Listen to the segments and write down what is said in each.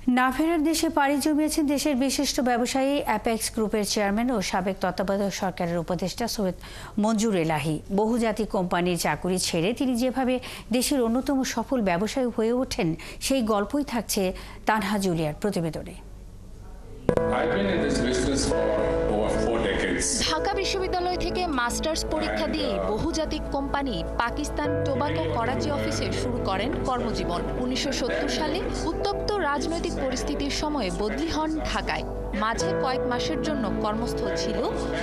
না ফেরার দেশে পাড়ি জমিয়েছেন দেশের বিশিষ্ট ব্যবসায়ী অ্যাপেক্স গ্রুপের চেয়ারম্যান ও সাবেক তত্ত্বাবধায়ক সরকারের উপদেষ্টা সৈয়দ মঞ্জুর এলাহী। বহুজাতিক কোম্পানির চাকুরি ছেড়ে তিনি যেভাবে দেশের অন্যতম সফল ব্যবসায়ী হয়ে ওঠেন সেই গল্পই থাকছে তানহা জুলিয়ার প্রতিবেদনে। ঢাকা বিশ্ববিদ্যালয় থেকে মাস্টার্স পরীক্ষা দিয়ে বহুজাতিক কোম্পানি পাকিস্তান টোবাকো করাচি অফিসে শুরু করেন কর্মজীবন। 1970 সালে উত্তপ্ত রাজনৈতিক পরিস্থিতির সময়ে বদলি হন ঢাকায়। মাঝে কয়েক মাসের জন্য কর্মস্থল ছিল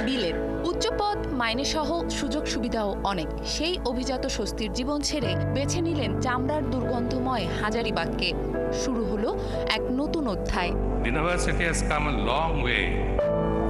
বিলেত। উচ্চপদ মাইনে সহ সুযোগ সুবিধাও অনেক। সেই অভিজাত স্বস্তির জীবন ছেড়ে বেছে নিলেন চামড়ার দুর্গন্ধময় হাজারীবাগকে। শুরু হলো এক নতুন অধ্যায়। University has come a long way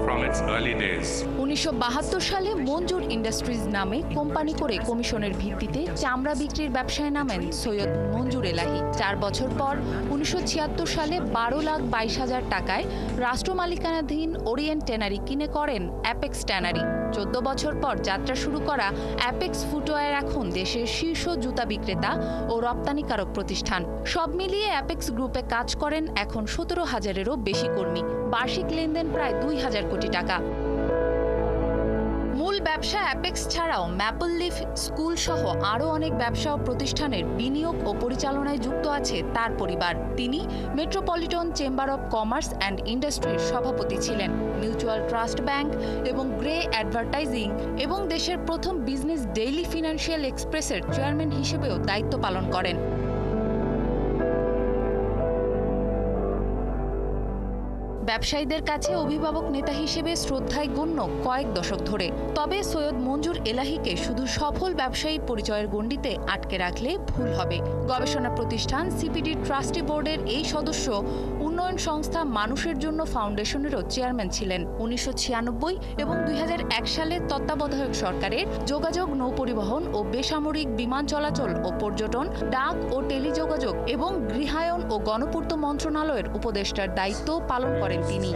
from its early days. 1972 সালে মঞ্জুর ইন্ডাস্ট্রিজ নামে কোম্পানি করে কমিশনের ভিত্তিতে চামড়া বিক্রির ব্যবসায় নামেন সৈয়দ মঞ্জুর এলাহী। 4 বছর পর 1976 সালে 12,22,000 টাকায় রাষ্ট্র মালিকানাধীন ওরিয়েন্ট ট্যানারি কিনে করেন অ্যাপেক্স ট্যানারি। 14 বছর পর যাত্রা শুরু করা অ্যাপেক্স ফুটওয়্যার এখন দেশের শীর্ষ জুতা বিক্রেতা ও রপ্তানিকারক প্রতিষ্ঠান। সব মিলিয়ে অ্যাপেক্স গ্রুপে কাজ করেন এখন 17,000-এরও বেশি কর্মী। বার্ষিক লেনদেন প্রায় 2,000 কোটি টাকা। মূল ব্যবসা অ্যাপেক্স ছাড়াও ম্যাপল লিফ স্কুল সহ আরও অনেক ব্যবসা ও প্রতিষ্ঠানের বিনিয়োগ ও পরিচালনায় যুক্ত আছে তার পরিবার। তিনি metropolitan chamber of commerce and ইন্ডাস্ট্রির সভাপতি ছিলেন। মিউচুয়াল ট্রাস্ট ব্যাংক এবং গ্রে অ্যাডভার্টাইজিং এবং দেশের প্রথম বিজনেস ডেইলি ফিনান্সিয়াল এক্সপ্রেসের চেয়ারম্যান হিসেবেও দায়িত্ব পালন করেন। ব্যবসায়ীদের কাছে অভিভাবক নেতা হিসেবে শ্রদ্ধায় গণ্য কয়েক দশক ধরে। তবে সৈয়দ মঞ্জুর এলাহীকে শুধু সফল ব্যবসায়ী পরিচয়ের গণ্ডিতে আটকে রাখলে ভুল হবে। গবেষণা প্রতিষ্ঠান সিপিডি ট্রাস্টি বোর্ডের এই সদস্য উন্নয়ন সংস্থা মানুষের জন্য ফাউন্ডেশনেরও চেয়ারম্যান ছিলেন। 1996 এবং 2001 সালে তত্ত্বাবধায়ক সরকারের যোগাযোগ, নৌপরিবহন ও বেসামরিক বিমান চলাচল ও পর্যটন, ডাক ও টেলিযোগাযোগ এবং গৃহায়ন ও গণপূর্ত মন্ত্রণালয়ের উপদেষ্টার দায়িত্ব পালন করেন তিনি।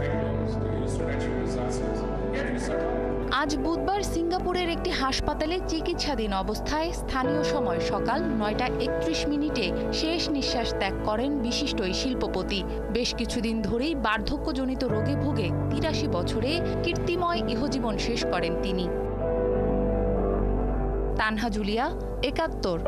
আজ বুধবার সিঙ্গাপুরের একটি হাসপাতালে চিকিৎসাধীন অবস্থায় স্থানীয় সময় সকাল 9:31 শেষ নিঃশ্বাস ত্যাগ করেন বিশিষ্ট এই শিল্পপতি। বেশ কিছুদিন ধরেই বার্ধক্যজনিত রোগে ভুগে 83 বছরে কীর্তিময় ইহজীবন শেষ করেন তিনি। তানহা জুলিয়া, 71।